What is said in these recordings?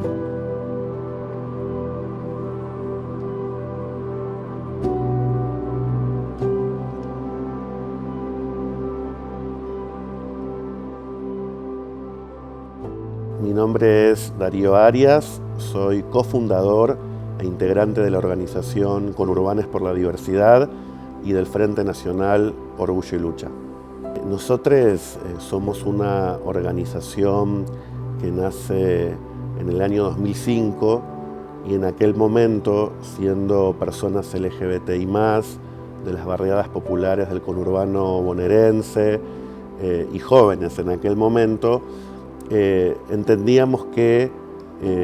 Mi nombre es Darío Arias, soy cofundador e integrante de la organización Conurbanes por la Diversidad y del Frente Nacional Orgullo y Lucha. Nosotros somos una organización que nace en el año 2005 y en aquel momento, siendo personas LGBTI+, de las barriadas populares del conurbano bonaerense y jóvenes en aquel momento, entendíamos que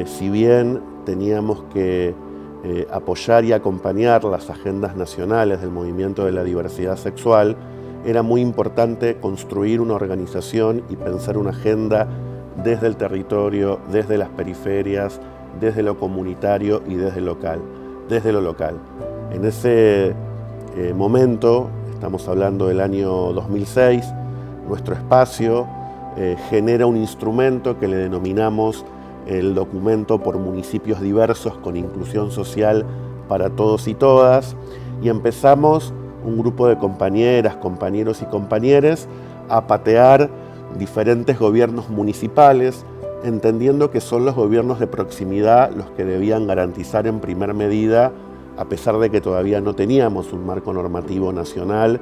si bien teníamos que apoyar y acompañar las agendas nacionales del movimiento de la diversidad sexual, era muy importante construir una organización y pensar una agenda desde el territorio, desde las periferias, desde lo comunitario y desde lo local. En ese momento, estamos hablando del año 2006, nuestro espacio genera un instrumento que le denominamos el documento por municipios diversos con inclusión social para todos y todas, y empezamos un grupo de compañeras, compañeros y compañeres a patear diferentes gobiernos municipales, entendiendo que son los gobiernos de proximidad los que debían garantizar en primer medida, a pesar de que todavía no teníamos un marco normativo nacional,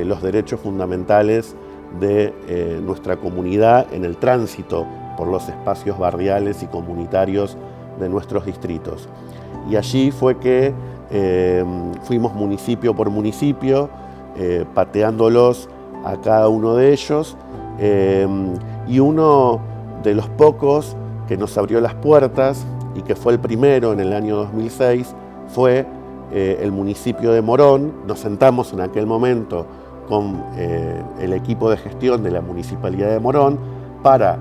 los derechos fundamentales de nuestra comunidad en el tránsito por los espacios barriales y comunitarios de nuestros distritos. Y allí fue que fuimos municipio por municipio, pateándolos a cada uno de ellos, y uno de los pocos que nos abrió las puertas y que fue el primero en el año 2006 fue el municipio de Morón. Nos sentamos en aquel momento con el equipo de gestión de la Municipalidad de Morón para,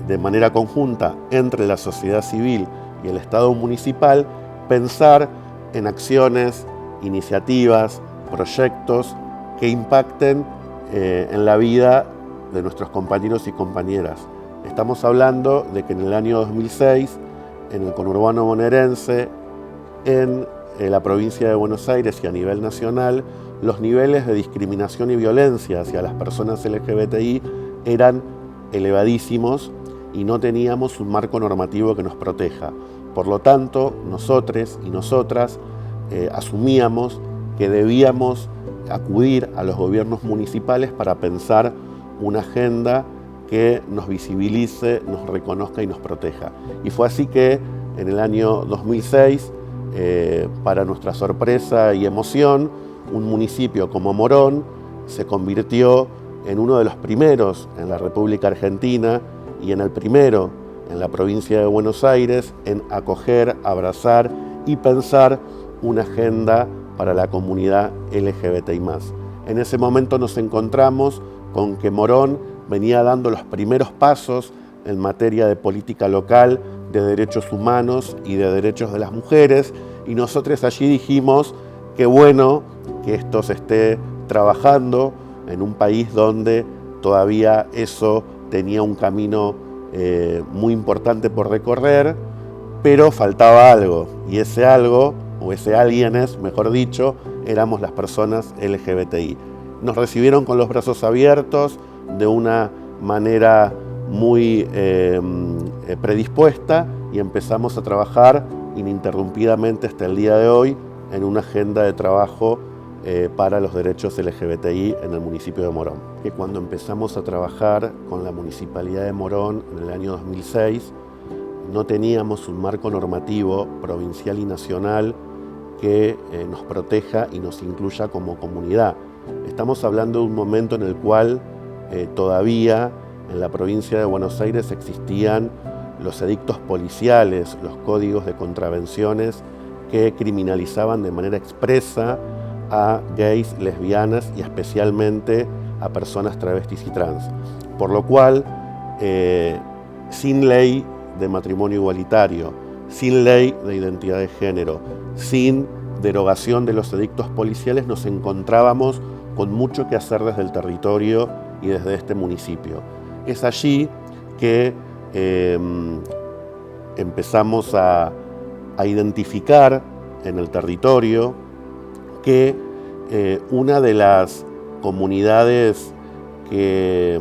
de manera conjunta entre la sociedad civil y el Estado municipal, pensar en acciones, iniciativas, proyectos que impacten en la vida de nuestros compañeros y compañeras. Estamos hablando de que en el año 2006, en el conurbano bonaerense, en la provincia de Buenos Aires y a nivel nacional, los niveles de discriminación y violencia hacia las personas LGBTI eran elevadísimos y no teníamos un marco normativo que nos proteja. Por lo tanto, nosotros y nosotras asumíamos que debíamos acudir a los gobiernos municipales para pensar una agenda que nos visibilice, nos reconozca y nos proteja. Y fue así que en el año 2006, para nuestra sorpresa y emoción, un municipio como Morón se convirtió en uno de los primeros en la República Argentina y en el primero en la provincia de Buenos Aires en acoger, abrazar y pensar una agenda para la comunidad LGBTI+. En ese momento nos encontramos con que Morón venía dando los primeros pasos en materia de política local, de derechos humanos y de derechos de las mujeres, y nosotros allí dijimos que bueno que esto se esté trabajando en un país donde todavía eso tenía un camino muy importante por recorrer, pero faltaba algo, y ese algo, o ese alguienes, mejor dicho, éramos las personas LGBTI. Nos recibieron con los brazos abiertos, de una manera muy predispuesta, y empezamos a trabajar ininterrumpidamente hasta el día de hoy en una agenda de trabajo para los derechos LGBTI en el municipio de Morón. Que cuando empezamos a trabajar con la Municipalidad de Morón en el año 2006, no teníamos un marco normativo provincial y nacional que nos proteja y nos incluya como comunidad. Estamos hablando de un momento en el cual todavía en la provincia de Buenos Aires existían los edictos policiales, los códigos de contravenciones que criminalizaban de manera expresa a gays, lesbianas y especialmente a personas travestis y trans. Por lo cual, sin ley de matrimonio igualitario, sin ley de identidad de género, sin derogación de los edictos policiales, nos encontrábamos con mucho que hacer desde el territorio y desde este municipio. Es allí que empezamos a identificar en el territorio que una de las comunidades que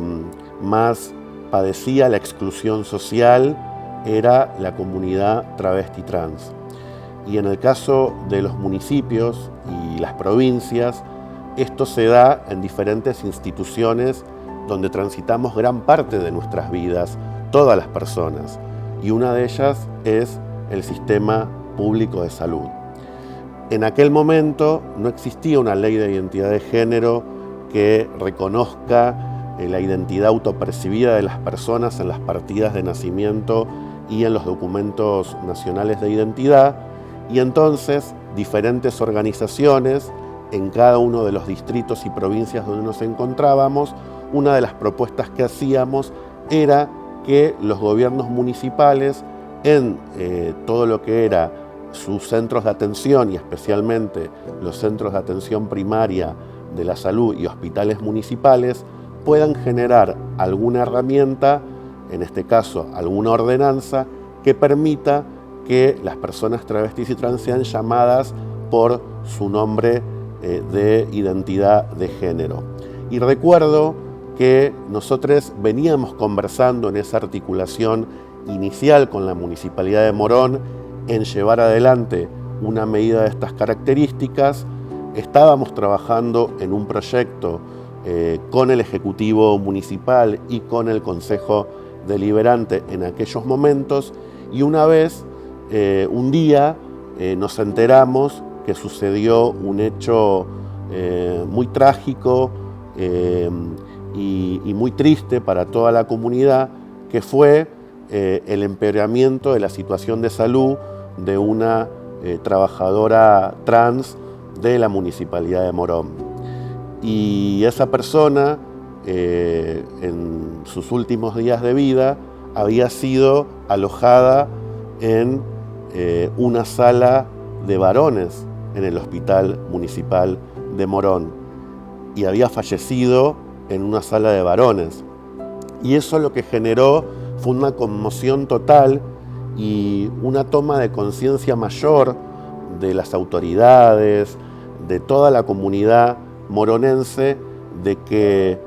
más padecía la exclusión social era la comunidad travesti trans. Y en el caso de los municipios y las provincias, esto se da en diferentes instituciones donde transitamos gran parte de nuestras vidas, todas las personas, y una de ellas es el sistema público de salud. En aquel momento no existía una ley de identidad de género que reconozca la identidad autopercibida de las personas en las partidas de nacimiento y en los documentos nacionales de identidad, y entonces diferentes organizaciones en cada uno de los distritos y provincias donde nos encontrábamos, una de las propuestas que hacíamos era que los gobiernos municipales en todo lo que era sus centros de atención y especialmente los centros de atención primaria de la salud y hospitales municipales puedan generar alguna herramienta, en este caso alguna ordenanza, que permita que las personas travestis y trans sean llamadas por su nombre de identidad de género. Y recuerdo que nosotros veníamos conversando en esa articulación inicial con la Municipalidad de Morón en llevar adelante una medida de estas características. Estábamos trabajando en un proyecto con el Ejecutivo Municipal y con el Consejo Deliberante en aquellos momentos, y una vez, un día, nos enteramos que sucedió un hecho muy trágico y muy triste para toda la comunidad, que fue el empeoramiento de la situación de salud de una trabajadora trans de la Municipalidad de Morón. Y esa persona, en sus últimos días de vida, había sido alojada en una sala de varones en el Hospital Municipal de Morón y había fallecido en una sala de varones. Y eso lo que generó fue una conmoción total y una toma de conciencia mayor de las autoridades, de toda la comunidad moronense, de que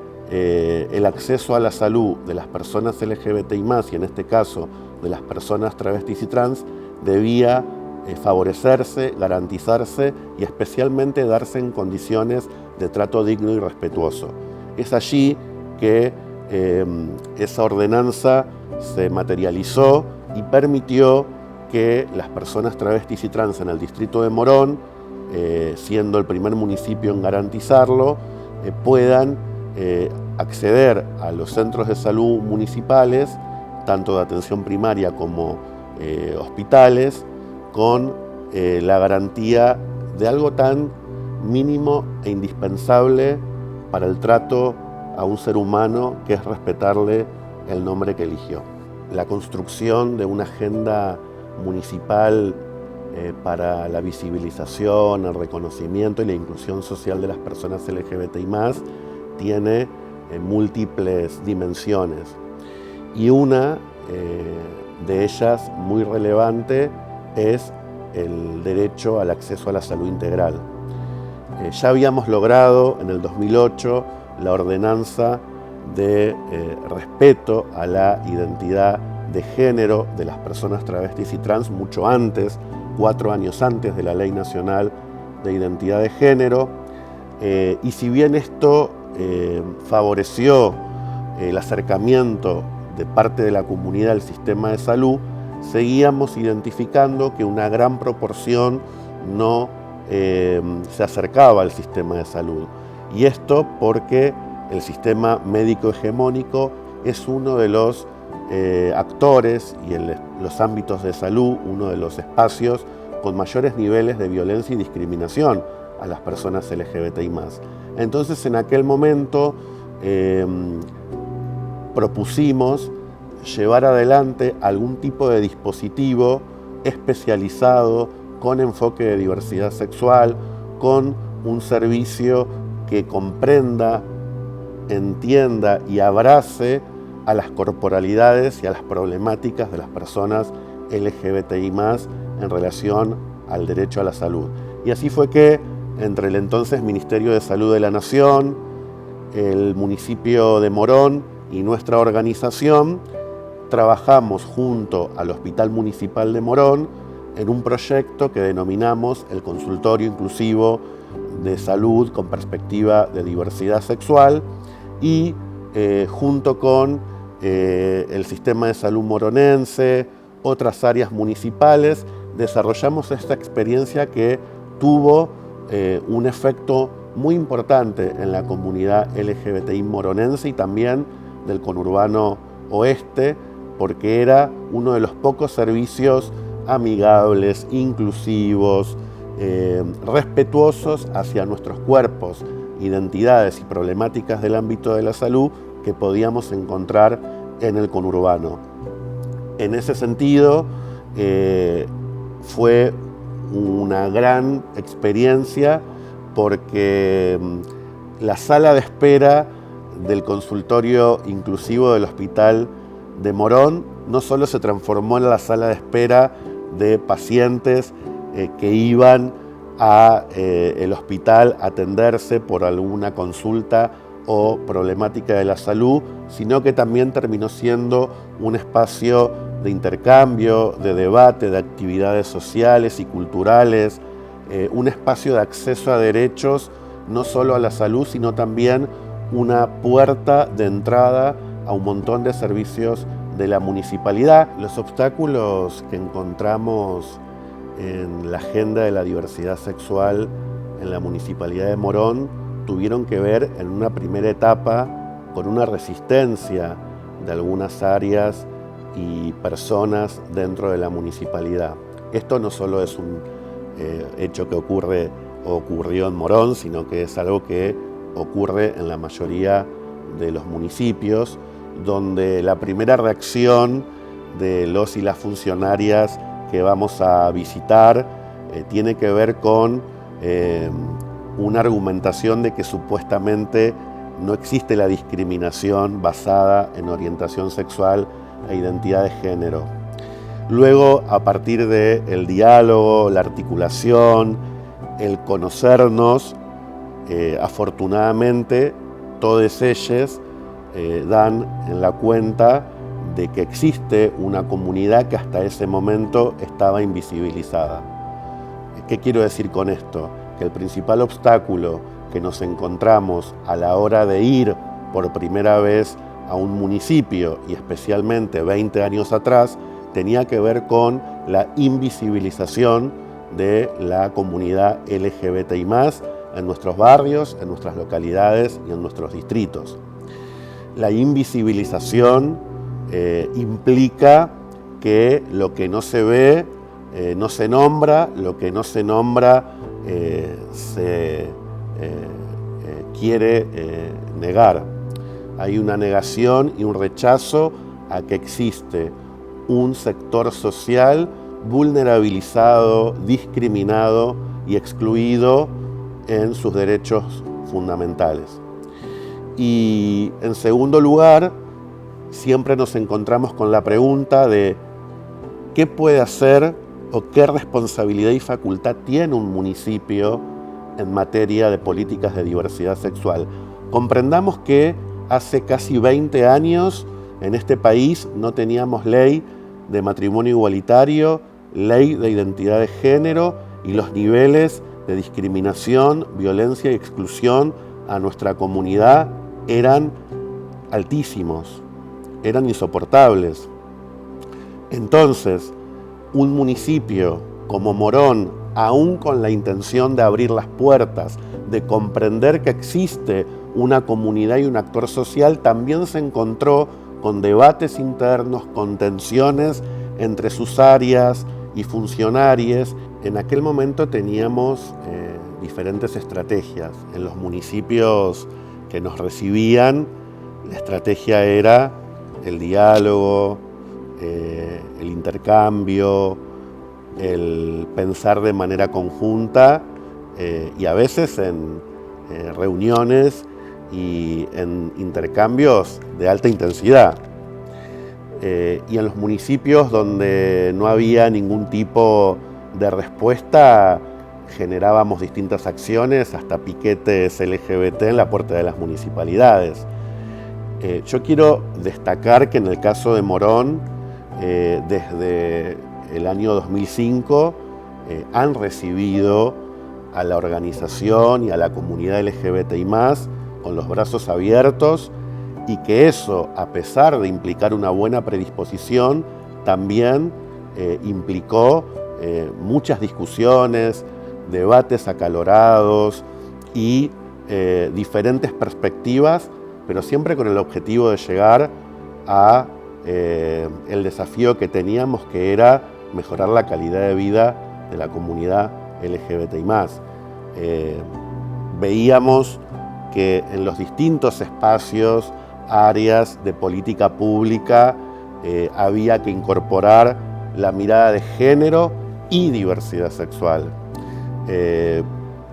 el acceso a la salud de las personas LGBTI+, y en este caso de las personas travestis y trans, debía favorecerse, garantizarse y especialmente darse en condiciones de trato digno y respetuoso. Es allí que esa ordenanza se materializó y permitió que las personas travestis y trans en el distrito de Morón, siendo el primer municipio en garantizarlo, puedan acceder a los centros de salud municipales, tanto de atención primaria como hospitales, con la garantía de algo tan mínimo e indispensable para el trato a un ser humano, que es respetarle el nombre que eligió. La construcción de una agenda municipal para la visibilización, el reconocimiento y la inclusión social de las personas LGBTI+, tiene múltiples dimensiones. Y una de ellas, muy relevante, es el derecho al acceso a la salud integral. Ya habíamos logrado en el 2008 la ordenanza de respeto a la identidad de género de las personas travestis y trans mucho antes, 4 años antes de la Ley Nacional de Identidad de Género, y si bien esto favoreció el acercamiento de parte de la comunidad al sistema de salud, seguíamos identificando que una gran proporción no se acercaba al sistema de salud. Y esto porque el sistema médico hegemónico es uno de los actores y en los ámbitos de salud, uno de los espacios con mayores niveles de violencia y discriminación a las personas LGBTI+. Entonces, en aquel momento propusimos llevar adelante algún tipo de dispositivo especializado con enfoque de diversidad sexual, con un servicio que comprenda, entienda y abrace a las corporalidades y a las problemáticas de las personas LGBTI+, en relación al derecho a la salud. Y así fue que entre el entonces Ministerio de Salud de la Nación, el municipio de Morón y nuestra organización trabajamos junto al Hospital Municipal de Morón en un proyecto que denominamos el Consultorio Inclusivo de Salud con Perspectiva de Diversidad Sexual y junto con el Sistema de Salud Moronense, otras áreas municipales, desarrollamos esta experiencia que tuvo un efecto muy importante en la comunidad LGBTI moronense y también del conurbano oeste, porque era uno de los pocos servicios amigables, inclusivos, respetuosos hacia nuestros cuerpos, identidades y problemáticas del ámbito de la salud que podíamos encontrar en el conurbano. En ese sentido, fue una gran experiencia porque la sala de espera del consultorio inclusivo del Hospital de Morón no solo se transformó en la sala de espera de pacientes que iban al hospital a atenderse por alguna consulta o problemática de la salud, sino que también terminó siendo un espacio de intercambio, de debate, de actividades sociales y culturales, un espacio de acceso a derechos, no solo a la salud, sino también una puerta de entrada a un montón de servicios de la municipalidad. Los obstáculos que encontramos en la agenda de la diversidad sexual en la Municipalidad de Morón tuvieron que ver en una primera etapa con una resistencia de algunas áreas y personas dentro de la municipalidad. Esto no solo es un hecho que ocurrió en Morón, sino que es algo que ocurre en la mayoría de los municipios, donde la primera reacción de los y las funcionarias que vamos a visitar tiene que ver con una argumentación de que supuestamente no existe la discriminación basada en orientación sexual e identidad de género. Luego, a partir del diálogo, la articulación, el conocernos, afortunadamente, todos ellos dan en la cuenta de que existe una comunidad que hasta ese momento estaba invisibilizada. ¿Qué quiero decir con esto? Que el principal obstáculo que nos encontramos a la hora de ir por primera vez a un municipio, y especialmente 20 años atrás, tenía que ver con la invisibilización de la comunidad LGBTI+, en nuestros barrios, en nuestras localidades y en nuestros distritos. La invisibilización implica que lo que no se ve no se nombra, lo que no se nombra se quiere negar. Hay una negación y un rechazo a que existe un sector social vulnerabilizado, discriminado y excluido en sus derechos fundamentales. Y en segundo lugar, siempre nos encontramos con la pregunta de qué puede hacer o qué responsabilidad y facultad tiene un municipio en materia de políticas de diversidad sexual. Comprendamos que hace casi 20 años en este país no teníamos ley de matrimonio igualitario, ley de identidad de género y los niveles de discriminación, violencia y exclusión a nuestra comunidad eran altísimos, eran insoportables. Entonces, un municipio como Morón, aún con la intención de abrir las puertas, de comprender que existe una comunidad y un actor social, también se encontró con debates internos, con tensiones entre sus áreas y funcionarios. En aquel momento teníamos diferentes estrategias. En los municipios que nos recibían, la estrategia era el diálogo, el intercambio, el pensar de manera conjunta y a veces en reuniones y en intercambios de alta intensidad. y en los municipios donde no había ningún tipo de respuesta, generábamos distintas acciones, hasta piquetes LGBT en la puerta de las municipalidades. Yo quiero destacar que en el caso de Morón, desde el año 2005, han recibido a la organización y a la comunidad LGBTI+, con los brazos abiertos, y que eso, a pesar de implicar una buena predisposición, también implicó muchas discusiones, debates acalorados y diferentes perspectivas, pero siempre con el objetivo de llegar a el desafío que teníamos, que era mejorar la calidad de vida de la comunidad LGBTI+. Veíamos que en los distintos espacios, áreas de política pública, había que incorporar la mirada de género y diversidad sexual.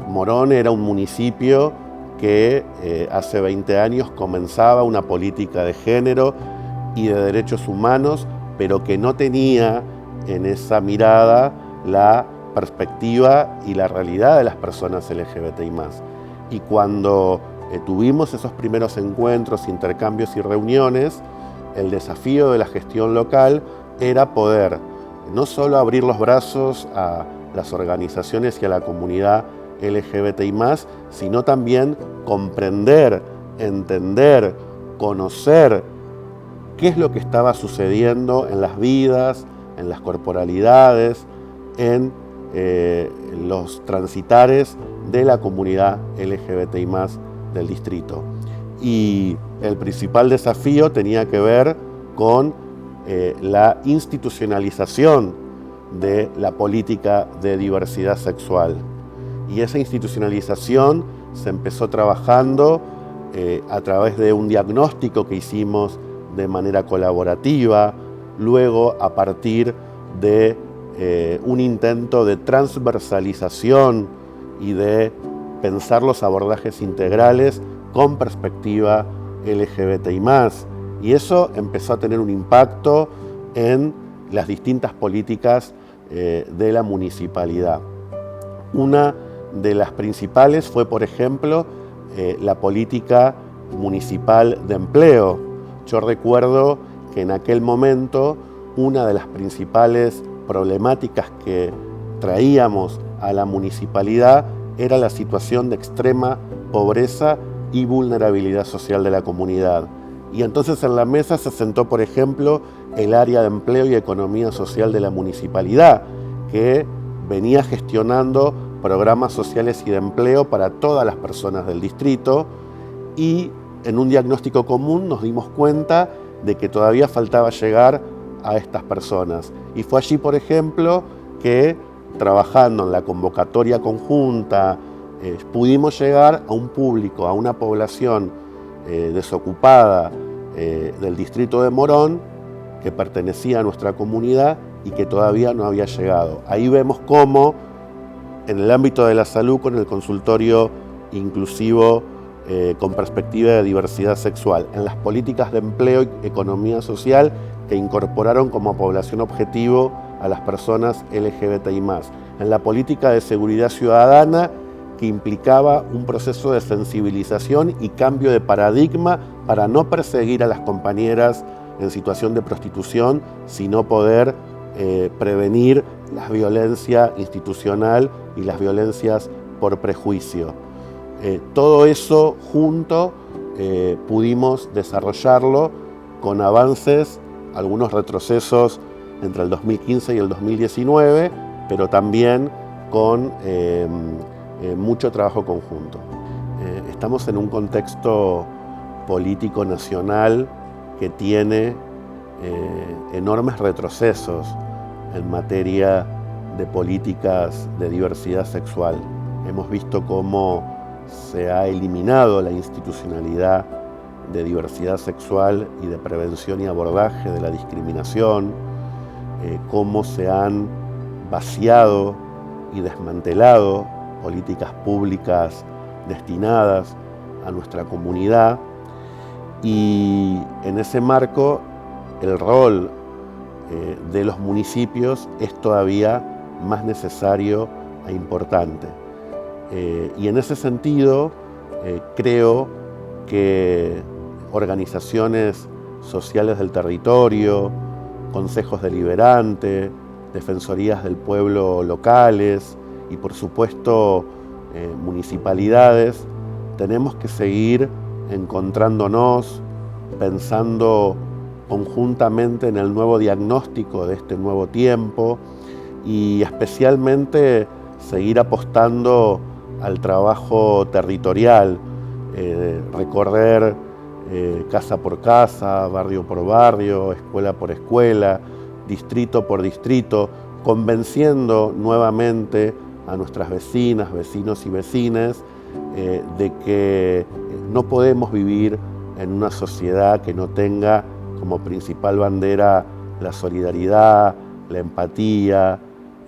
Morón era un municipio que hace 20 años comenzaba una política de género y de derechos humanos, pero que no tenía en esa mirada la perspectiva y la realidad de las personas LGBTI+. Y cuando tuvimos esos primeros encuentros, intercambios y reuniones, el desafío de la gestión local era poder no solo abrir los brazos a las organizaciones y a la comunidad LGBTI+, sino también comprender, entender, conocer qué es lo que estaba sucediendo en las vidas, en las corporalidades, en los transitares de la comunidad LGBTI+ del distrito. Y el principal desafío tenía que ver con la institucionalización de la política de diversidad sexual. Y esa institucionalización se empezó trabajando a través de un diagnóstico que hicimos de manera colaborativa, luego a partir de un intento de transversalización y de pensar los abordajes integrales con perspectiva LGBTI+. Y eso empezó a tener un impacto en las distintas políticas de la municipalidad. Una de las principales fue, por ejemplo, la política municipal de empleo. Yo recuerdo que en aquel momento una de las principales problemáticas que traíamos a la municipalidad era la situación de extrema pobreza y vulnerabilidad social de la comunidad. Y entonces en la mesa se sentó, por ejemplo, el área de empleo y economía social de la municipalidad, que venía gestionando programas sociales y de empleo para todas las personas del distrito, y en un diagnóstico común nos dimos cuenta de que todavía faltaba llegar a estas personas. Y fue allí, por ejemplo, que trabajando en la convocatoria conjunta pudimos llegar a un público, a una población desocupada del distrito de Morón, que pertenecía a nuestra comunidad y que todavía no había llegado. Ahí vemos cómo en el ámbito de la salud, con el consultorio inclusivo con perspectiva de diversidad sexual, en las políticas de empleo y economía social que incorporaron como población objetivo a las personas LGBTI+, en la política de seguridad ciudadana, que implicaba un proceso de sensibilización y cambio de paradigma para no perseguir a las compañeras en situación de prostitución, sino poder prevenir la violencia institucional y las violencias por prejuicio. Todo eso junto pudimos desarrollarlo con avances, algunos retrocesos entre el 2015 y el 2019, pero también con mucho trabajo conjunto. Estamos en un contexto político nacional que tiene enormes retrocesos en materia de políticas de diversidad sexual. Hemos visto cómo se ha eliminado la institucionalidad de diversidad sexual y de prevención y abordaje de la discriminación, cómo se han vaciado y desmantelado políticas públicas destinadas a nuestra comunidad, y en ese marco el rol de los municipios es todavía más necesario e importante. Y en ese sentido, creo que organizaciones sociales del territorio, consejos deliberantes, defensorías del pueblo locales y por supuesto municipalidades, tenemos que seguir encontrándonos, pensando conjuntamente en el nuevo diagnóstico de este nuevo tiempo y especialmente seguir apostando al trabajo territorial, recorrer casa por casa, barrio por barrio, escuela por escuela, distrito por distrito, convenciendo nuevamente a nuestras vecinas, vecinos y vecinas de que no podemos vivir en una sociedad que no tenga como principal bandera la solidaridad, la empatía,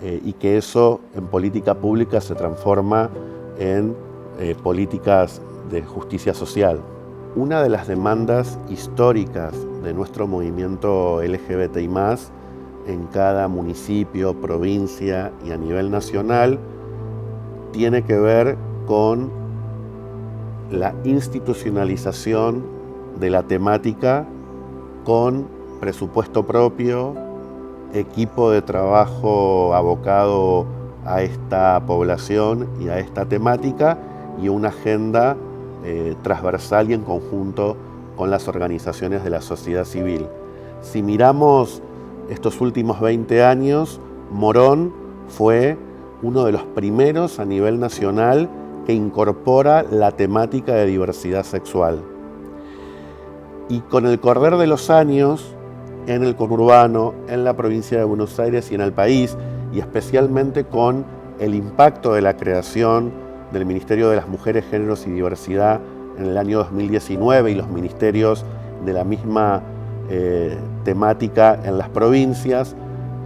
y que eso en política pública se transforma en políticas de justicia social. Una de las demandas históricas de nuestro movimiento LGBTI+, en cada municipio, provincia y a nivel nacional, tiene que ver con la institucionalización de la temática con presupuesto propio, equipo de trabajo abocado a esta población y a esta temática y una agenda transversal y en conjunto con las organizaciones de la sociedad civil. Si miramos estos últimos 20 años, Morón fue uno de los primeros a nivel nacional que incorpora la temática de diversidad sexual. Y con el correr de los años, en el conurbano, en la provincia de Buenos Aires y en el país, y especialmente con el impacto de la creación del Ministerio de las Mujeres, Géneros y Diversidad en el año 2019 y los ministerios de la misma temática en las provincias,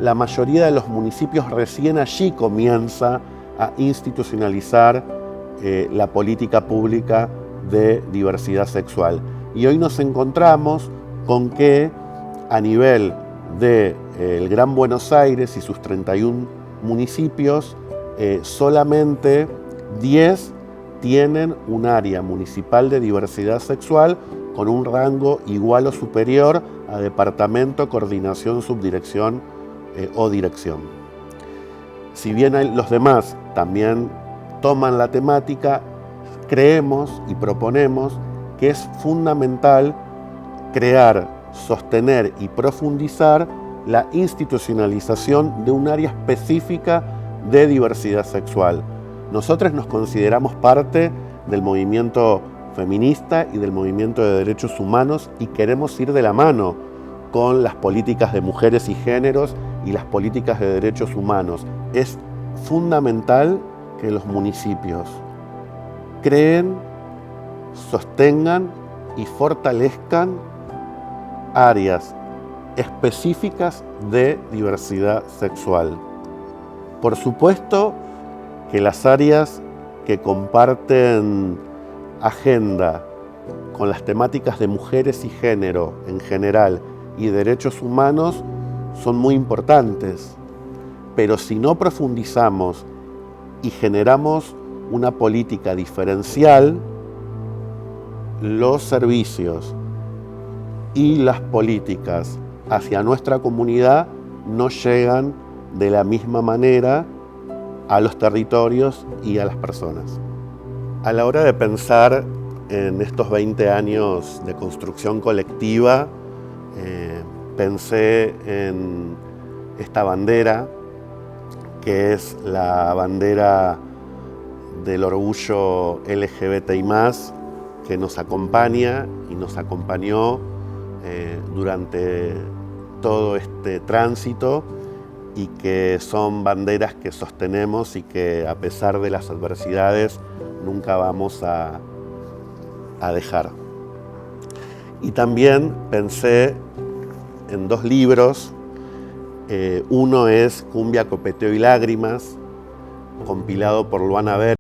la mayoría de los municipios recién allí comienza a institucionalizar la política pública de diversidad sexual. Y hoy nos encontramos con que a nivel del Gran Buenos Aires y sus 31 municipios, solamente 10 tienen un área municipal de diversidad sexual con un rango igual o superior a departamento, coordinación, subdirección o dirección. Si bien los demás también toman la temática, creemos y proponemos que es fundamental crear, sostener y profundizar la institucionalización de un área específica de diversidad sexual. Nosotros nos consideramos parte del movimiento feminista y del movimiento de derechos humanos y queremos ir de la mano con las políticas de mujeres y géneros y las políticas de derechos humanos. Es fundamental que los municipios creen, sostengan y fortalezcan áreas específicas de diversidad sexual. Por supuesto que las áreas que comparten agenda con las temáticas de mujeres y género en general y derechos humanos son muy importantes, pero si no profundizamos y generamos una política diferencial, los servicios y las políticas hacia nuestra comunidad no llegan de la misma manera a los territorios y a las personas. A la hora de pensar en estos 20 años de construcción colectiva, pensé en esta bandera, que es la bandera del orgullo LGBTI+, que nos acompaña y nos acompañó durante todo este tránsito y que son banderas que sostenemos y que a pesar de las adversidades nunca vamos a dejar. Y también pensé en 2 libros. Uno es Cumbia, Copeteo y Lágrimas, compilado por Luana Ver.